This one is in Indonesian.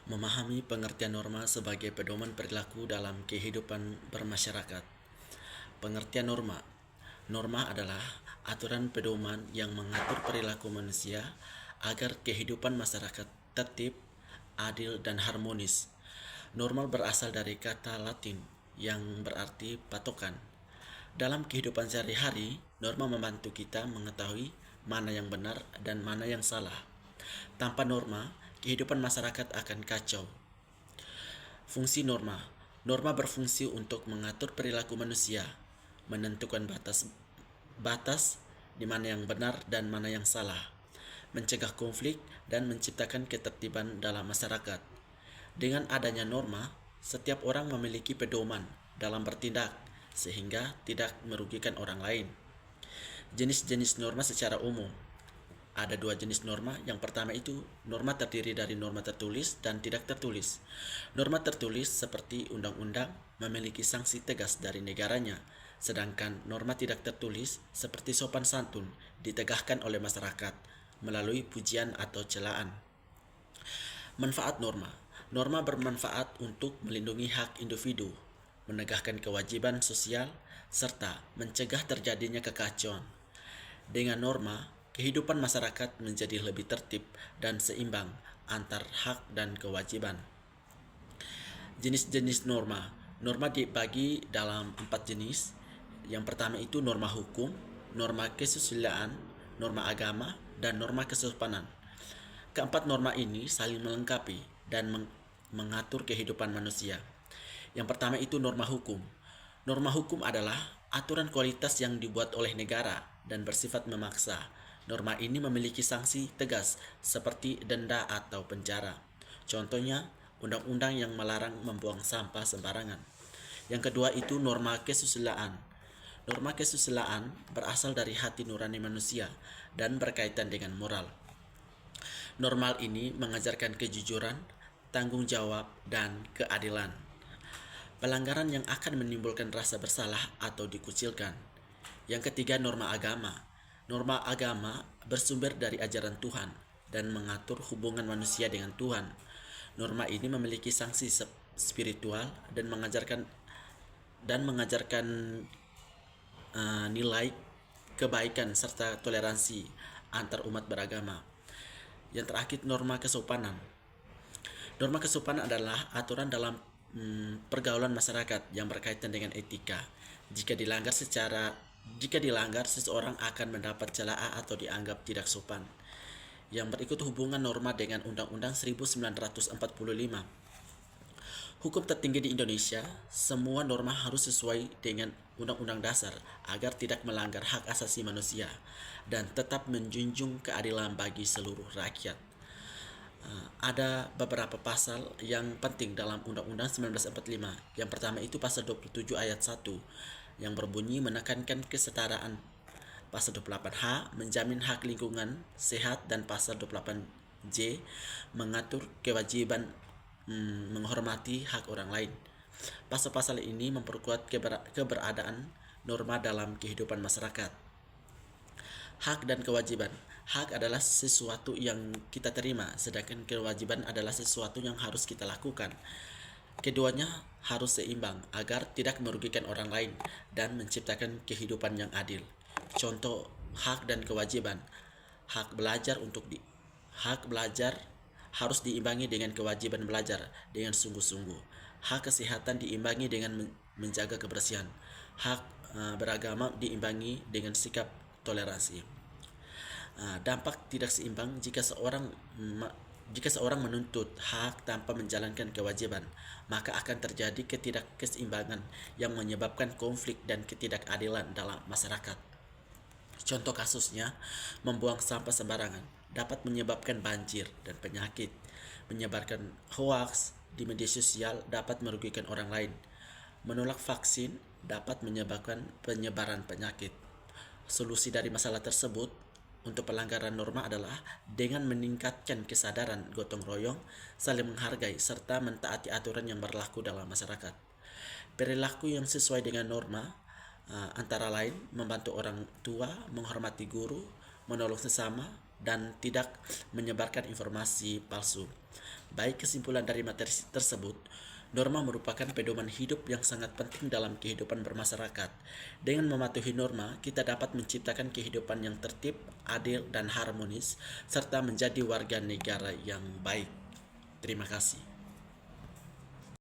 Memahami pengertian norma sebagai pedoman perilaku dalam kehidupan bermasyarakat. Pengertian norma. Norma adalah aturan pedoman yang mengatur perilaku manusia agar kehidupan masyarakat tertib, adil, dan harmonis. Normal berasal dari kata Latin yang berarti patokan. Dalam kehidupan sehari-hari, norma membantu kita mengetahui mana yang benar dan mana yang salah. Tanpa norma, kehidupan masyarakat akan kacau. Fungsi norma. Norma berfungsi untuk mengatur perilaku manusia, menentukan batas di mana yang benar dan mana yang salah, mencegah konflik dan menciptakan ketertiban dalam masyarakat. Dengan adanya norma, setiap orang memiliki pedoman dalam bertindak sehingga tidak merugikan orang lain. Jenis-jenis norma secara umum. Ada dua jenis norma. Yang pertama itu norma terdiri dari norma tertulis dan tidak tertulis. Norma tertulis seperti undang-undang memiliki sanksi tegas dari negaranya, sedangkan norma tidak tertulis seperti sopan santun ditegakkan oleh masyarakat melalui pujian atau celaan. Manfaat norma. Norma bermanfaat untuk melindungi hak individu, menegakkan kewajiban sosial, serta mencegah terjadinya kekacauan. Dengan norma, kehidupan masyarakat menjadi lebih tertib dan seimbang antar hak dan kewajiban. Jenis-jenis norma. Norma dibagi dalam 4 jenis. Yang pertama itu norma hukum, norma kesusilaan, norma agama, dan norma kesopanan. Keempat norma ini saling melengkapi dan mengatur kehidupan manusia. Yang pertama itu norma hukum. Norma hukum adalah aturan kualitas yang dibuat oleh negara dan bersifat memaksa. Norma ini memiliki sanksi tegas seperti denda atau penjara. Contohnya, undang-undang yang melarang membuang sampah sembarangan. Yang kedua itu norma kesusilaan. Norma kesusilaan berasal dari hati nurani manusia dan berkaitan dengan moral. Normal ini mengajarkan kejujuran, tanggung jawab, dan keadilan. Pelanggaran yang akan menimbulkan rasa bersalah atau dikucilkan. Yang ketiga, norma agama. Norma agama bersumber dari ajaran Tuhan dan mengatur hubungan manusia dengan Tuhan. Norma ini memiliki sanksi spiritual dan mengajarkan nilai kebaikan serta toleransi antar umat beragama. Yang terakhir, norma kesopanan. Norma kesopanan adalah aturan dalam pergaulan masyarakat yang berkaitan dengan etika. Jika dilanggar, seseorang akan mendapat celaan atau dianggap tidak sopan. Yang berikut hubungan norma dengan Undang-Undang 1945. Hukum tertinggi di Indonesia, semua norma harus sesuai dengan Undang-Undang Dasar agar tidak melanggar hak asasi manusia dan tetap menjunjung keadilan bagi seluruh rakyat. Ada beberapa pasal yang penting dalam Undang-Undang 1945. Yang pertama itu pasal 27 ayat 1 yang berbunyi menekankan kesetaraan. Pasal 28H menjamin hak lingkungan sehat dan pasal 28J mengatur kewajiban menghormati hak orang lain. Pasal-pasal ini memperkuat keberadaan norma dalam kehidupan masyarakat. Hak dan kewajiban. Hak adalah sesuatu yang kita terima, sedangkan kewajiban adalah sesuatu yang harus kita lakukan. Keduanya harus seimbang agar tidak merugikan orang lain dan menciptakan kehidupan yang adil. Contoh hak dan kewajiban. Hak belajar harus diimbangi dengan kewajiban belajar dengan sungguh-sungguh. Hak kesehatan diimbangi dengan menjaga kebersihan. Hak beragama diimbangi dengan sikap toleransi. Dampak tidak seimbang jika seorang menuntut hak tanpa menjalankan kewajiban, maka akan terjadi ketidakseimbangan yang menyebabkan konflik dan ketidakadilan dalam masyarakat. Contoh kasusnya, membuang sampah sembarangan dapat menyebabkan banjir dan penyakit. Menyebarkan hoaks di media sosial dapat merugikan orang lain. Menolak vaksin dapat menyebabkan penyebaran penyakit. Solusi dari masalah tersebut untuk pelanggaran norma adalah dengan meningkatkan kesadaran gotong royong, saling menghargai, serta mentaati aturan yang berlaku dalam masyarakat. Perilaku yang sesuai dengan norma antara lain membantu orang tua, menghormati guru, menolong sesama, dan tidak menyebarkan informasi palsu. Baik, kesimpulan dari materi tersebut, norma merupakan pedoman hidup yang sangat penting dalam kehidupan bermasyarakat. Dengan mematuhi norma, kita dapat menciptakan kehidupan yang tertib, adil, dan harmonis, serta menjadi warga negara yang baik. Terima kasih.